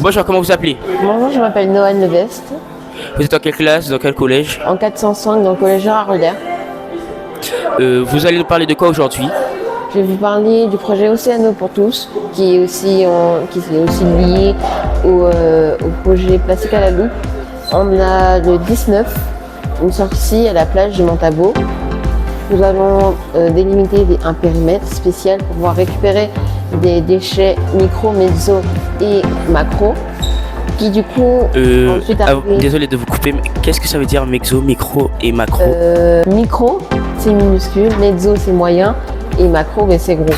Bonjour, comment vous appelez? Bonjour, je m'appelle Noël Leveste, Vous êtes en quelle classe, dans quel collège? en 405 dans le collège Gérard Rolder. Vous allez nous parler de quoi aujourd'hui? Je vais vous parler du projet Océano pour tous, qui est aussi lié au projet Plastique à la loupe. On a le 19, une sortie à la plage de Montabo. Nous allons délimiter un périmètre spécial pour pouvoir récupérer des déchets micro, mezzo et macro, qui du coup ensuite arrivent. Désolé de vous couper, mais qu'est-ce que ça veut dire mexo, micro et macro? Micro, c'est minuscule, mezzo, c'est moyen, et macro, ben, c'est gros.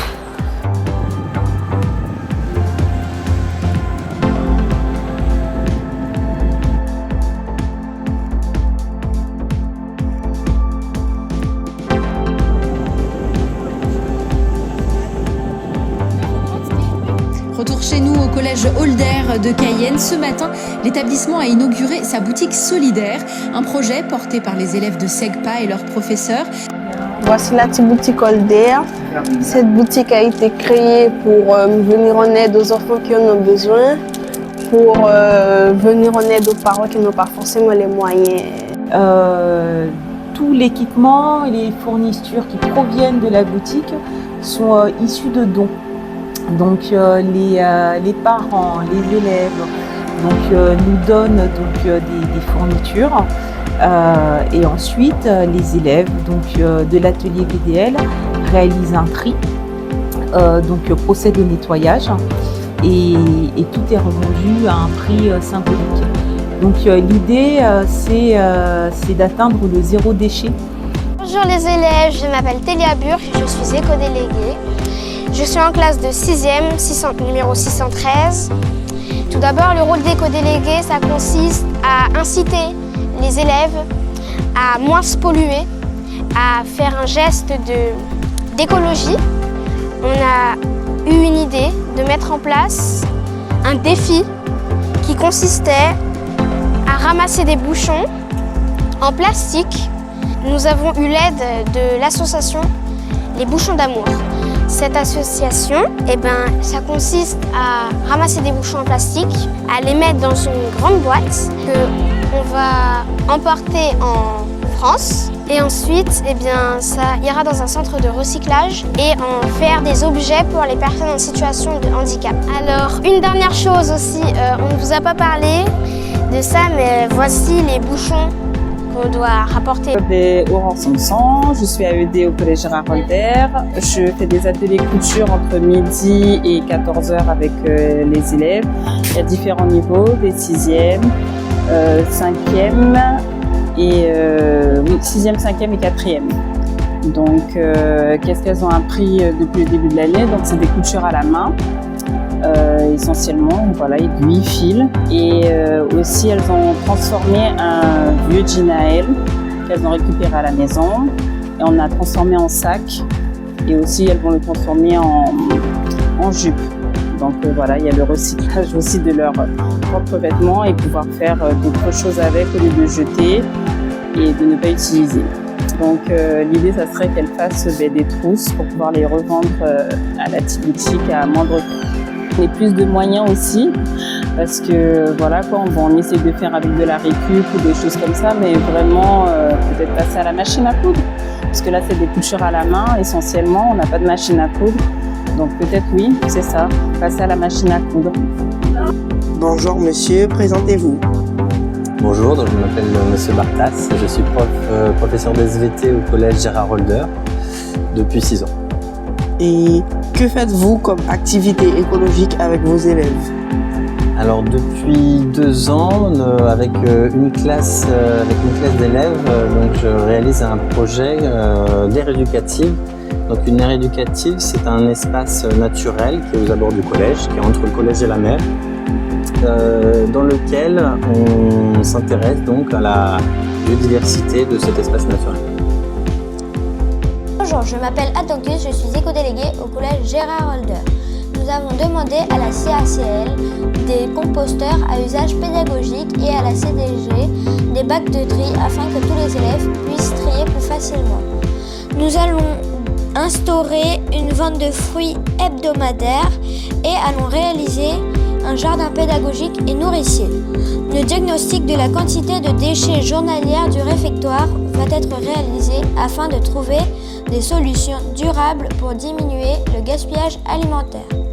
Retour chez nous au collège Holder de Cayenne. Ce matin, l'établissement a inauguré sa boutique solidaire, un projet porté par les élèves de SEGPA et leurs professeurs. Voici la petite boutique Holder. Cette boutique a été créée pour venir en aide aux enfants qui en ont besoin, pour venir en aide aux parents qui n'ont pas forcément les moyens. Tout l'équipement et les fournitures qui proviennent de la boutique sont issus de dons. Donc les parents, les élèves nous donnent des fournitures et ensuite les élèves de l'atelier VDL réalisent un tri, procèdent au nettoyage et tout est revendu à un prix symbolique. Donc l'idée c'est d'atteindre le zéro déchet. Bonjour les élèves, je m'appelle Télia Burk, je suis éco-déléguée. Je suis en classe de 6e, numéro 613. Tout d'abord, le rôle d'éco-délégué, ça consiste à inciter les élèves à moins se polluer, à faire un geste d'écologie. On a eu une idée de mettre en place un défi qui consistait à ramasser des bouchons en plastique. Nous avons eu l'aide de l'association Les Bouchons d'Amour. Cette association, ça consiste à ramasser des bouchons en plastique, à les mettre dans une grande boîte qu'on va emporter en France. Et ensuite, ça ira dans un centre de recyclage et en faire des objets pour les personnes en situation de handicap. Alors, une dernière chose aussi, on ne vous a pas parlé de ça, mais voici les bouchons qu'on doit rapporter. Je m'appelle Laurence Sanson, je suis AED au collège Gérard Rolder. Je fais des ateliers couture entre midi et 14h avec les élèves. Il y a différents niveaux, des 6e, 5e et 6e, 5e et 4e. Donc, qu'est-ce qu'elles ont appris depuis le début de l'année? Donc, c'est des coutures à la main. Essentiellement, aiguilles, fils. Et aussi, elles ont transformé un vieux jean à elles qu'elles ont récupéré à la maison. Et on a transformé en sac. Et aussi, elles vont le transformer en jupe. Donc il y a le recyclage aussi de leurs propres vêtements et pouvoir faire d'autres choses avec au lieu de jeter et de ne pas utiliser. Donc l'idée, ça serait qu'elles fassent des trousses pour pouvoir les revendre à la petite boutique à moindre coût. Et plus de moyens aussi, parce que on essaie de faire avec de la récup ou des choses comme ça, mais vraiment peut-être passer à la machine à coudre. Parce que là, c'est des coutures à la main, essentiellement, on n'a pas de machine à coudre. Donc peut-être oui, c'est ça, passer à la machine à coudre. Bonjour monsieur, présentez-vous. Bonjour, je m'appelle monsieur Bartas, je suis professeur d'SVT au collège Gérard Rolder depuis 6 ans. Et que faites-vous comme activité écologique avec vos élèves? Alors depuis 2 ans, avec une classe d'élèves, je réalise un projet d'aire éducative. Donc une aire éducative, c'est un espace naturel qui est aux abords du collège, qui est entre le collège et la mer, dans lequel on s'intéresse donc à la biodiversité de cet espace naturel. Bonjour, je m'appelle Atankus, je suis éco-déléguée au collège Gérard Rolder. Nous avons demandé à la CACL des composteurs à usage pédagogique et à la CDG des bacs de tri afin que tous les élèves puissent trier plus facilement. Nous allons instaurer une vente de fruits hebdomadaire et allons réaliser un jardin pédagogique et nourricier. Le diagnostic de la quantité de déchets journalière du réfectoire va être réalisé afin de trouver des solutions durables pour diminuer le gaspillage alimentaire.